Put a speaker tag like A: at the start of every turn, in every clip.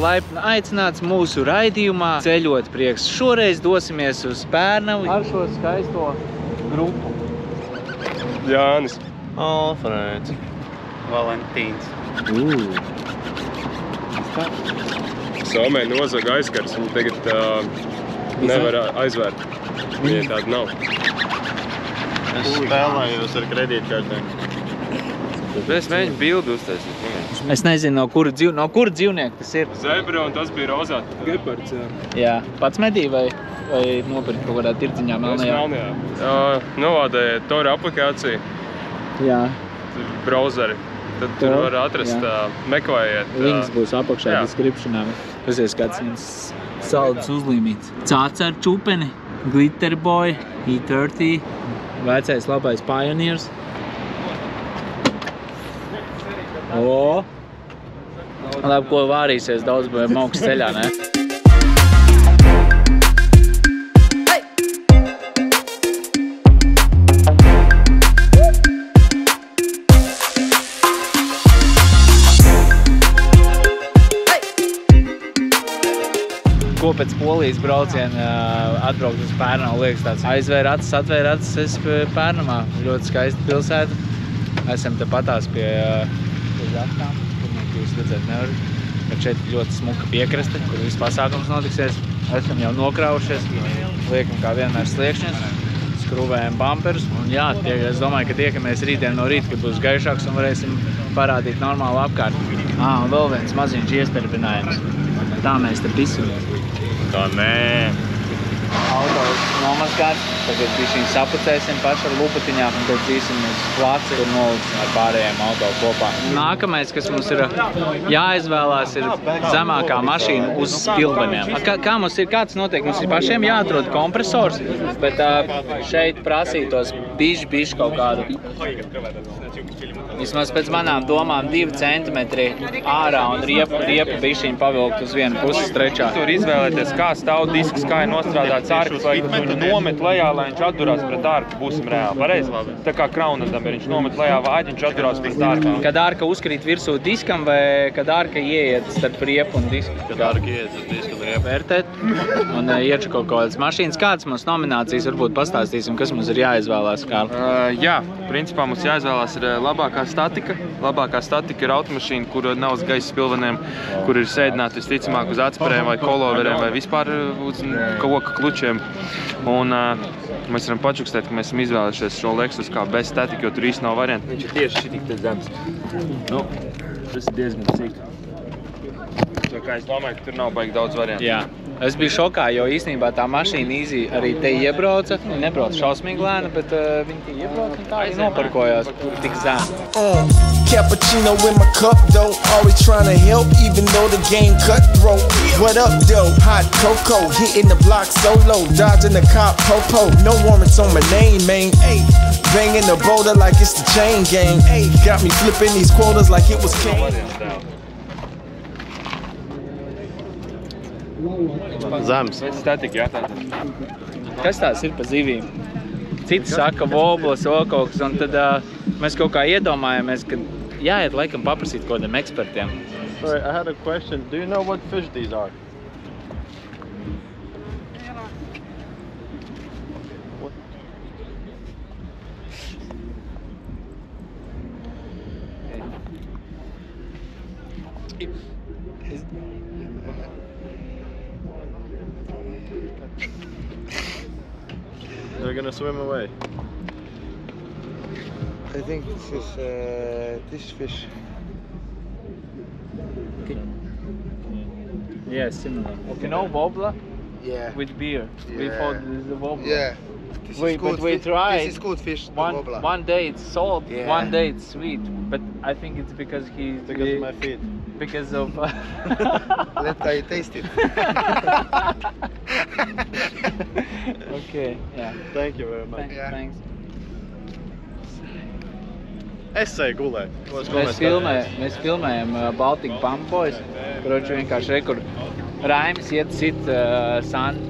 A: laipni aicināts mūsu raidījumā ceļot prieks. Šoreiz dosimies uz Pērnavu ar šo skaisto grupu.
B: Jānis.
C: Alfrēds. Valentīns.
B: Somē nozaga aizskars, viņi tagad nevar aizvērt. Viņai tāda nav.
C: Es spēlējos ar kredītkartēm.
D: Es mēģinu bildi uztaisīt.
A: Es nezinu, no kura dzīvnieka tas ir.
B: Zebra un tas bija rozā. Gepards, jā.
A: Jā, pats medī vai nopirkt kaut kādā tirdziņā melnajā?
B: Novādēja Tora aplikāciju.
A: Jā.
B: Brauzeri. Tad tur var atrast, meklējiet.
A: Links būs apakšā descriptionā. Pasies kāds viņas saldus uzlīmīts. Cāca ar čupeni, Glitter Boy, E30, vecais labais Pioneers. Labi, ko vārīsies daudz mauks ceļā, ne? Ko pēc Polijas brauciena atbraukt uz Pērnavu, liekas tāds aizvēr acis, es Pērnamā. Ļoti skaista pilsēta. Esam te patās pie Zaktām, kur jūs redzēt nevarat. Bet šeit ļoti smuka piekraste, kur viss pasākums notiksies. Esam jau nokraušies, liekam kā vienmēr sliekšņus, skrūvējam bumperus. Un jā, es domāju, ka tiekamies rītdien no rīta, kad būs gaišāks un varēsim parādīt normālu apkārt. Un vēl viens maziņš iestarpinājums. Tā mēs te pisamies.
C: Tā nē.
A: Auto nomazgāts, tagad bišķiņ sapucēsim paši ar lupatiņām un tad dzīsim uz placi un noliksim ar pārējiem auto kopā. Nākamais, kas mums ir jāizvēlās, ir zemākā mašīna uz spilveniem. Kā mums ir, kāds notiek? Mums ir pašiem jāatrod kompresors, bet šeit prasītos bišķi kaut kādu. Vismaz pēc manām domām 2 centimetri ārā un riepu bišķiņ pavilkt uz vienu pusi strečā.
D: Tur izvēlēties, kā stāv disks, kā ir nostrādāts ārkas, vai viņu nomet lejā, lai viņš atdurās pret ārku, būsim reāli. Pareizi? Tā kā Kraunadam ir, viņš nomet lejā vāģi, viņš atdurās pret ārku.
A: Kad ārka uzkrīt virsū diskam vai kad ārka ieiet starp riepu un disku?
C: Kad ārka ieiet starp disku un riepu.
A: Vērtēt un ieču kaut kādas mašīnas. Kādas mums nominācijas varbūt pastāstīsim, kas mums ir jāizvēlās, Kārli?
D: Jā, principā mums jāizvēlās ir labākā statika. Labākā statika ir automašīna, kur nav uz gaisa spilveniem, kur ir sēdināti visticamāk uz atspērēm vai koloveriem vai vispār uz koka klučiem. Un mēs varam pačukstēt, ka mēs esam izvēlējušies šo Lexus kā bez statika, jo tur īsti nav varianti. Viņš ir tieši šitik te zemes. Nu, tas ir diezgan cik. Tā kā es domāju, ka tur nav baigi daudz variantu.
A: Jā. Es biju šokā, jo īstenībā tā mašīna īzī arī te iebrauca. Viņa nebrauca šausmīgi lēna, bet viņa te iebrauca un tā arī noparkojās tik zem.
E: Cappuccino in my cup though, always trying to help even though the game cutthroat. What up though? Hot cocoa, hitting the block solo, dodging the cop popo. No warrants on my name, man. Ay, banging the boulder like it's the chain gang. Ay, got me flipping these quotas like it was cane.
C: Zemes.
D: Statika, jā, tātad.
A: Kas tās ir pa zivīm? Citi saka voblas, okauks, un tad mēs kaut kā iedomājamies, ka jāiet laikam paprasīt kādiem ekspertiem.
C: Sorry, I had a question. Do you know what fish these are? They're gonna swim away.
F: I think this fish.
A: Yeah, similar. You know wobbler?
F: Yeah.
A: With beer.
F: Yeah.
A: We thought this is a wobbler.
F: Yeah. This is good
A: we tried.
F: This is good fish. The wobbler.
A: One day it's salt,
F: Yeah.
A: one day it's sweet. But I think it's because
C: Because of my feet.
A: Because of
F: Let I taste it.
A: Okay, yeah.
C: Thank you very much.
F: Yeah.
A: Thanks.
C: Es eju gulēt.
A: Mēs filmējam Baltic Pump Boys. Kroči vienkārši rekur Raimis iet sit sandu.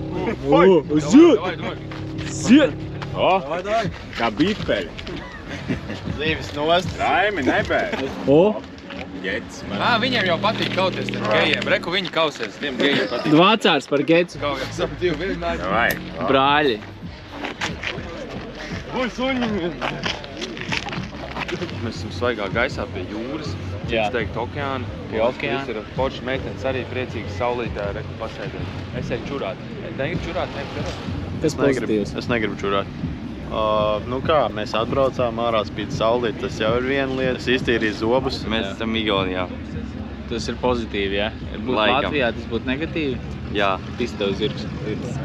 A: Ziet!
C: Kā biferi. Zīves nost. Raimi, nebēr.
G: ģets.
D: Viņiem jau patīk kauties tiem gejiem. Reku viņi kausies, tiem gejiem patīk.
A: Vācārs par gecu.
D: Kaut kā esam divi vienmēr.
G: Vai.
A: Brāļi.
D: Mēs esam svaigā gaisā pie jūras.
A: Jā.
D: Es teiktu okeāna.
A: Pie okeāna.
D: Viss ir forši meitenes arī priecīgi saulītē, reku pasēdēt. Es eju čurāt. Negribu čurāt,
A: Kas pozitīvs?
C: Es negribu čurāt. Nu kā, mēs atbraucām, ārā spīd saulīt, tas jau ir viena lieta. Es iztīrīju zobus.
G: Mēs esam Igaunijā.
A: Tas ir pozitīvi, jā? Ja būtu
G: Laikam.
A: Latvijā, tas būtu negatīvi?
G: Jā.
A: Pistov zirgs.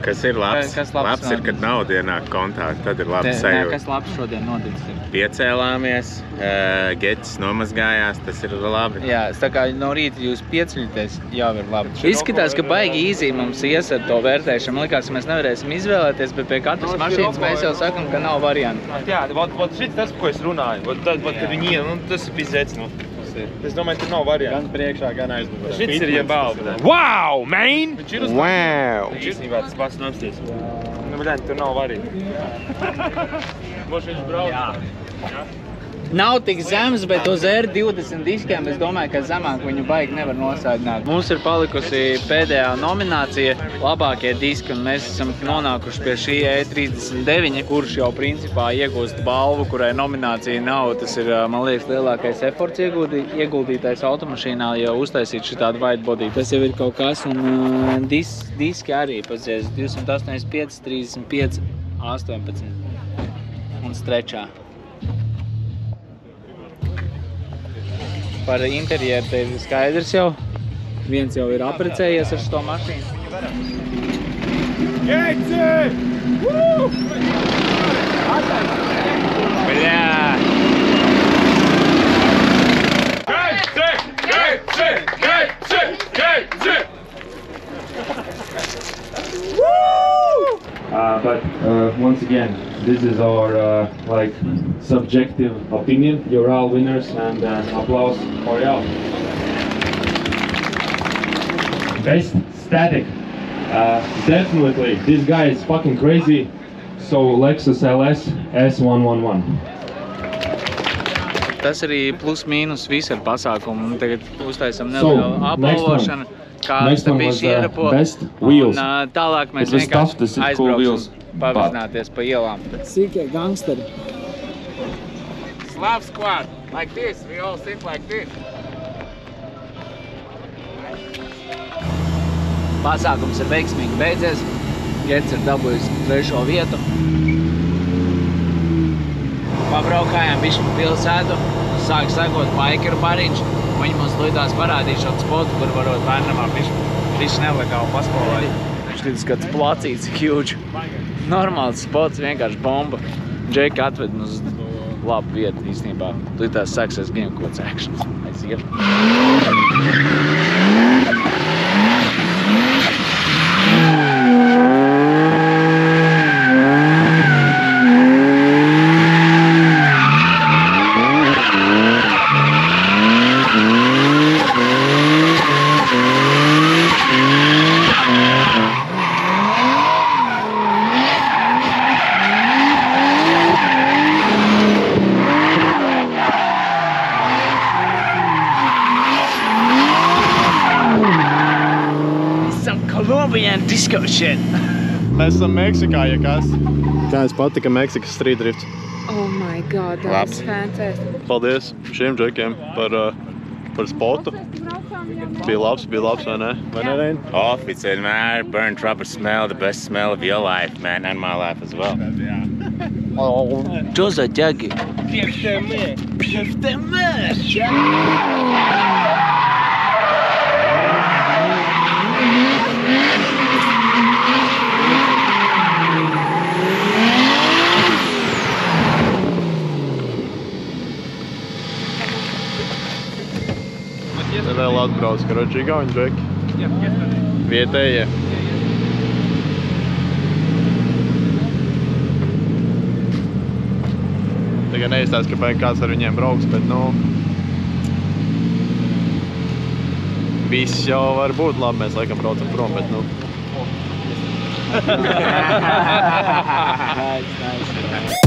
H: Kas ir labs?
A: Kas labs
H: Labs ir, kad nauda ienāk kontā, tad ir labs sajūta.
A: Kas labs šodien noticis ir?
H: Piecēlāmies, geķis nomazgājās, tas ir labi.
A: Jā, tā kā no rīta jūs pieceļaties, jau ir labi. Izskatās, ka baigi īzī mums ies ar to vērtēšanu. Man likās, ka mēs nevarēsim izvēlēties, bet pie katras mašīnas mēs jau sakam, ka nav variantu.
D: Jā, šis tas, ko es runāju. Kad viņi iet, tas ir pizdēts. Es domāju, ka nav variantu.
C: Gan priekšā, gan aizmugurē.
D: Šis ir jebāli. Wow, man! Viņš ir uz
C: Wow!
D: īstenībā tas pats nopsties. Nu, bļaņ, tur nav varīgi. Moši viņš brauc.
A: Nav tik zems, bet uz R20 diskiem es domāju, ka zemāk viņu baigi nevar nosādināt. Mums ir palikusi pēdējā nominācija labākie diski, un mēs esam nonākuši pie šī E39, kurš jau principā iegūst balvu, kurai nominācija nav. Tas ir, man liekas, lielākais efforts ieguldītais automašīnā, jau uztaisīt šitādu white body. Tas jau ir kaut kas, un diski arī padzies 285, 35, 18 un strečā. Par interjeru te ir skaidrs jau. Viens jau ir aprecējies ar šo mašīnu.
D: Geci!
A: Bļā!
I: But once again, this is our like subjective opinion. You're all winners, and applause for y'all. Best static. Definitely, this guy is fucking crazy. So Lexus LS S111.
A: Tas arī plus mīnus viss ar pasākumu. Tagad uztaisam nelielu apbalvošanu. Kāds te bišķi ierapo. Un tālāk mēs vienkārši aizbrauksim pavizināties pa ielām. Sīkie gangsteri. Slav squad. Like this. We all sit like this. Pasākums ir veiksmīgi beidzies. Gets ir dabūjis 3. vietu. Pabraukājām bišķi pa pilsētu. Sāk sakot bikeru bariņš. Viņi mums līdās parādīja šo spotu, kur varot bērnamā bišķi nelegāli paspolēt. Šķiet kāds placīts, huge. Normāls spots, vienkārši bomba. Džeki atved uz labu vietu īstenībā. Līdās sāksies game codes action. Aiziet. Colombian disco shit.
C: Mēs esam Meksikā, ja kas. Kā jums patika Meksikas street drifts?
J: Oh my god, that was fantastic.
C: Paldies šiem džekiem par spotu. Bija labs, vai ne? Vai ne, Rein?
H: Off, it's a burnt rubber smell, the best smell of your life, man, and my life as well.
A: Oh, čo za ťaky? Pievteme!
C: Te vēl atbrauc, karoči, Igauņu džeki. Vietējie. Tagad neizstāst, ka kāds ar viņiem brauks, bet, nu... Viss jau var būt labi, mēs laikam braucam prom, bet, nu...
A: Nice.